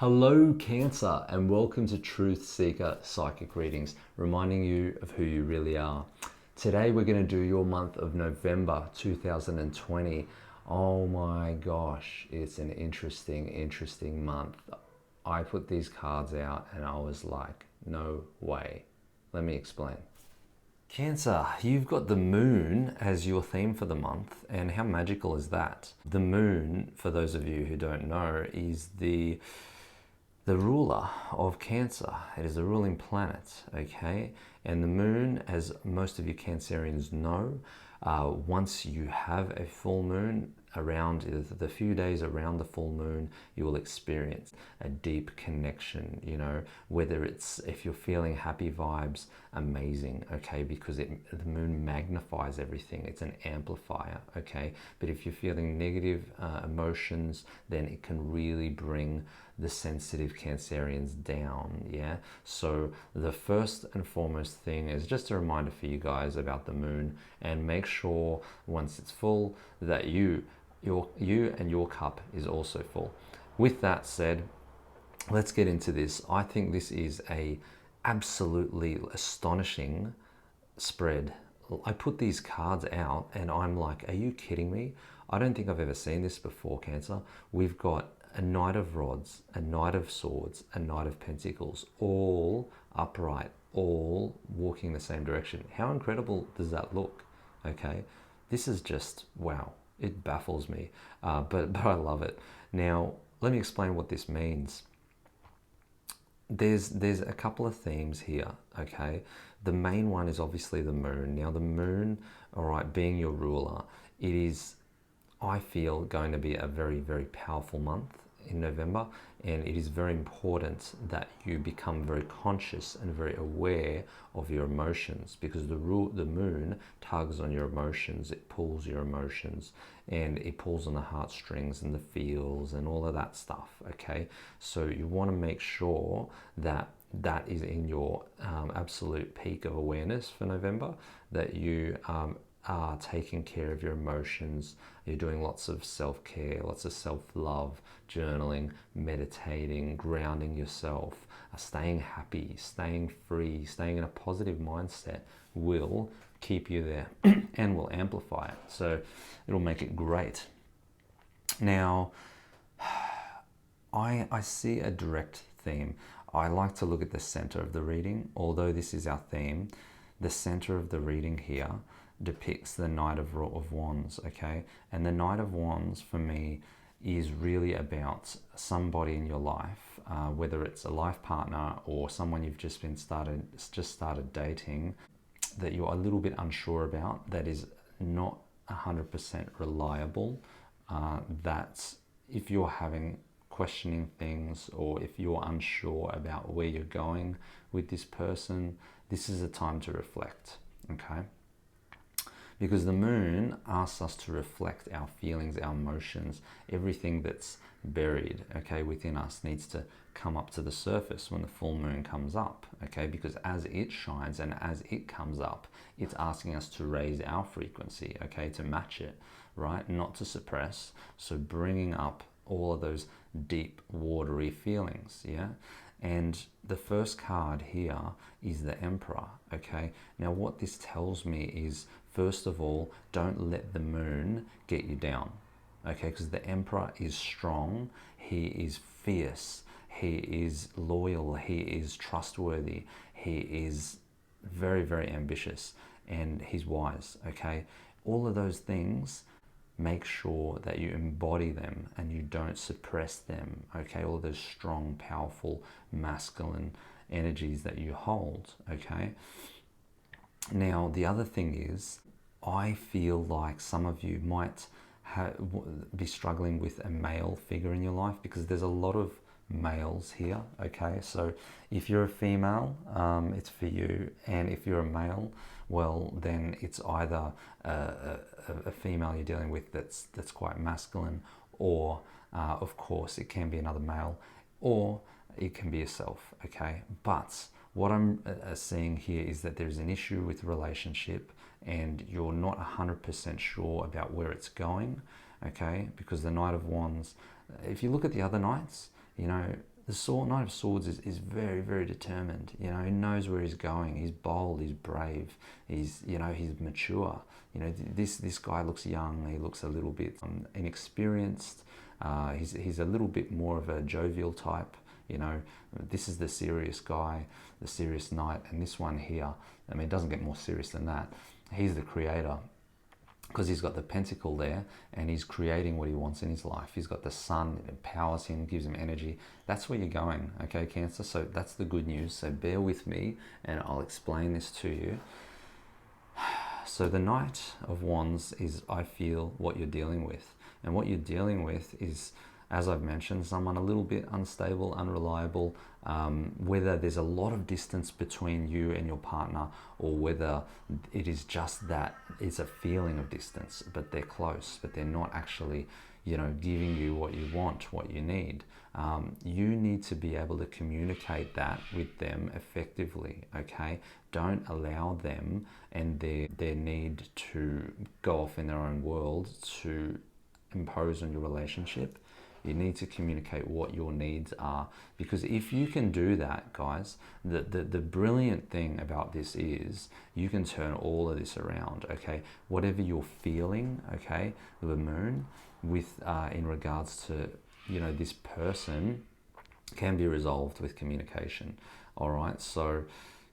Hello Cancer, and welcome to Truth Seeker Psychic Readings, reminding you of who you really are. Today we're going to do your month of November 2020. Oh my gosh, it's an interesting month. I put these cards out and I was like, no way. Let me explain. Cancer, you've got the moon as your theme for the month, and how magical is that? The moon, for those of you who don't know, is the ruler of Cancer. It is a ruling planet, okay? And the moon, as most of you Cancerians know, once you have a full moon, around the few days around the full moon, you will experience a deep connection, whether it's, if you're feeling happy vibes, amazing, okay, because the moon magnifies everything. It's an amplifier, okay? But if you're feeling negative emotions, then it can really bring the sensitive Cancerians down, yeah? So the first and foremost thing is just a reminder for you guys about the moon, and make sure once it's full that you and your cup is also full. With that said, let's get into this. I think this is a absolutely astonishing spread. I put these cards out and I'm like, are you kidding me? I don't think I've ever seen this before, Cancer. We've got a Knight of Rods, a Knight of Swords, a Knight of Pentacles, all upright, all walking the same direction. How incredible does that look? Okay, this is just wow. It baffles me, but I love it. Now, let me explain what this means. There's a couple of themes here, okay? The main one is obviously the moon. Now, the moon, all right, being your ruler, it is, I feel, going to be a very powerful month in November, and it is very important that you become very conscious and very aware of your emotions, because the moon tugs on your emotions, it pulls your emotions, and it pulls on the heartstrings and the feels and all of that stuff, okay? So you want to make sure that that is in your absolute peak of awareness for November, that you are taking care of your emotions. You're doing lots of self-care, lots of self-love, journaling, meditating, grounding yourself, staying happy, staying free, staying in a positive mindset will keep you there and will amplify it. So it'll make it great. Now, I see a direct theme. I like to look at the center of the reading. Although this is our theme, the center of the reading here depicts the Knight of Wands, okay? And the Knight of Wands for me is really about somebody in your life, whether it's a life partner or someone you've just started dating, that you're a little bit unsure about, that is not 100% reliable, that if you're having questioning things, or if you're unsure about where you're going with this person, this is a time to reflect, okay? Because the moon asks us to reflect our feelings, our emotions, everything that's buried, okay, within us needs to come up to the surface when the full moon comes up, okay? Because as it shines and as it comes up, it's asking us to raise our frequency, okay, to match it, right? Not to suppress. So bringing up all of those deep, watery feelings, yeah? And the first card here is the Emperor, okay? Now, what this tells me is, first of all, don't let the moon get you down, okay? Because the Emperor is strong, he is fierce, he is loyal, he is trustworthy, he is very ambitious, and he's wise, okay? All of those things, make sure that you embody them and you don't suppress them, okay? All those strong, powerful, masculine energies that you hold, okay? Now, the other thing is, I feel like some of you might be struggling with a male figure in your life, because there's a lot of males here, okay? So if you're a female, it's for you, and if you're a male, well, then it's either a female you're dealing with that's quite masculine, or of course it can be another male, or it can be yourself, okay? But what I'm seeing here is that there's an issue with relationship and you're not 100% sure about where it's going, okay? Because the Knight of Wands, if you look at the other knights, The Knight of Swords is very, very determined. You know, he knows where he's going. He's bold. He's brave. He's, you know, he's mature. You know, this guy looks young. He looks a little bit inexperienced. He's a little bit more of a jovial type. You know, this is the serious guy, the serious knight, and this one here, I mean, it doesn't get more serious than that. He's the creator, because he's got the pentacle there and he's creating what he wants in his life. He's got the sun, it empowers him, gives him energy. That's where you're going, okay, Cancer? So that's the good news. So bear with me and I'll explain this to you. So the Knight of Wands is, I feel, what you're dealing with. And what you're dealing with is, as I've mentioned, someone a little bit unstable, unreliable, whether there's a lot of distance between you and your partner, or whether it is just that it's a feeling of distance, but they're close, but they're not actually, you know, giving you what you want, what you need. You need to be able to communicate that with them effectively, okay? Don't allow them and their need to go off in their own world to impose on your relationship. You need to communicate what your needs are, because if you can do that, guys, the brilliant thing about this is you can turn all of this around, okay? Whatever you're feeling, okay, the moon, with in regards to, you know, this person, can be resolved with communication, all right? So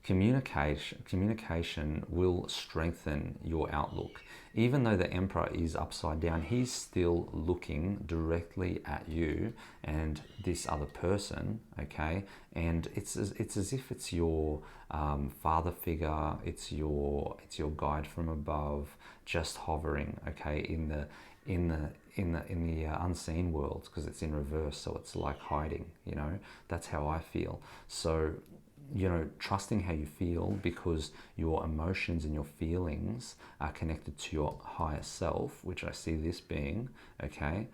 communication will strengthen your outlook. Even though the Emperor is upside down, he's still looking directly at you and this other person, okay? And it's as if it's your father figure, it's your guide from above, just hovering, okay, in the unseen world, because it's in reverse, so it's like hiding, you know. That's how I feel. So, you know, trusting how you feel, because your emotions and your feelings are connected to your higher self, which I see this being, okay?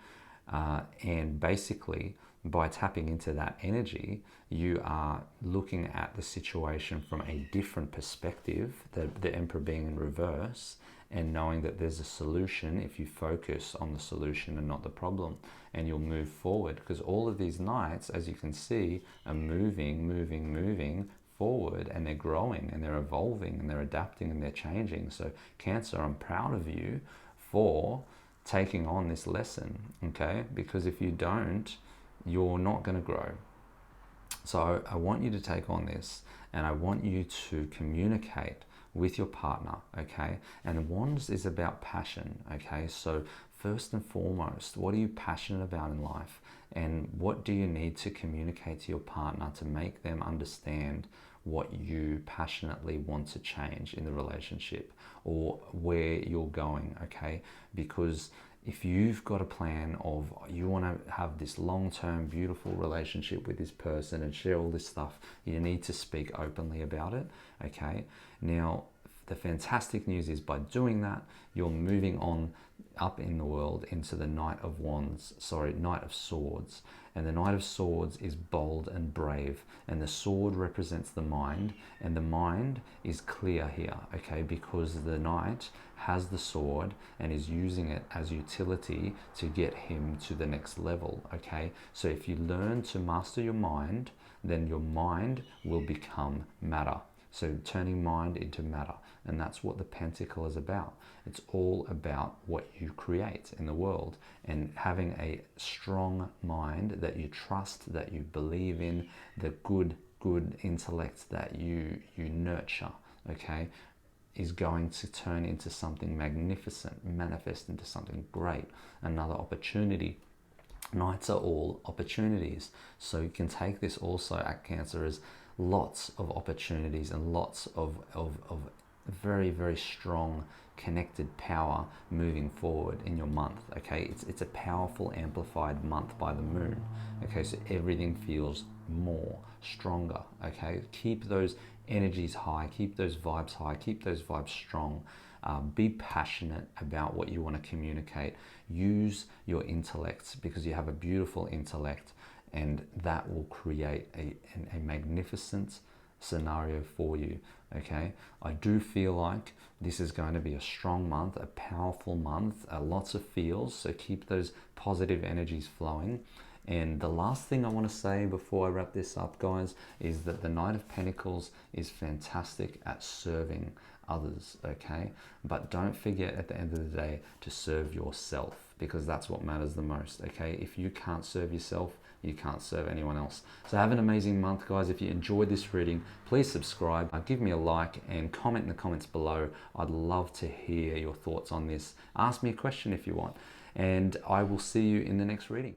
And basically, by tapping into that energy, you are looking at the situation from a different perspective, the Emperor being in reverse, and knowing that there's a solution if you focus on the solution and not the problem, and you'll move forward, because all of these knights, as you can see, are moving forward, and they're growing and they're evolving and they're adapting and they're changing. So Cancer, I'm proud of you for taking on this lesson, okay? Because if you don't, you're not going to grow. So I want you to take on this, and I want you to communicate with your partner, okay? And Wands is about passion, okay? So first and foremost, what are you passionate about in life? And what do you need to communicate to your partner to make them understand what you passionately want to change in the relationship, or where you're going, okay? Because if you've got a plan of you want to have this long-term beautiful relationship with this person and share all this stuff, you need to speak openly about it, okay? Now, the fantastic news is, by doing that, you're moving on up in the world into the Knight of Swords. And the Knight of Swords is bold and brave, and the sword represents the mind, and the mind is clear here, okay? Because the Knight has the sword and is using it as utility to get him to the next level, okay? So if you learn to master your mind, then your mind will become matter. So turning mind into matter. And that's what the Pentacle is about. It's all about what you create in the world, and having a strong mind that you trust, that you believe in, the good intellect that you nurture, okay, is going to turn into something magnificent, manifest into something great, another opportunity. Nights are all opportunities. So you can take this also at Cancer as lots of opportunities and lots of very, very strong connected power moving forward in your month, okay? It's a powerful amplified month by the moon, okay? So everything feels more stronger, okay? Keep those energies high, keep those vibes high, keep those vibes strong. Be passionate about what you want to communicate. Use your intellect, because you have a beautiful intellect, and that will create a magnificent scenario for you, okay? I do feel like this is going to be a strong month, a powerful month, lots of feels, so keep those positive energies flowing. And the last thing I want to say before I wrap this up, guys, is that the Knight of Pentacles is fantastic at serving others, okay? But don't forget at the end of the day to serve yourself, because that's what matters the most, okay? If you can't serve yourself, you can't serve anyone else. So have an amazing month, guys. If you enjoyed this reading, please subscribe, give me a like, and comment in the comments below. I'd love to hear your thoughts on this. Ask me a question if you want, and I will see you in the next reading.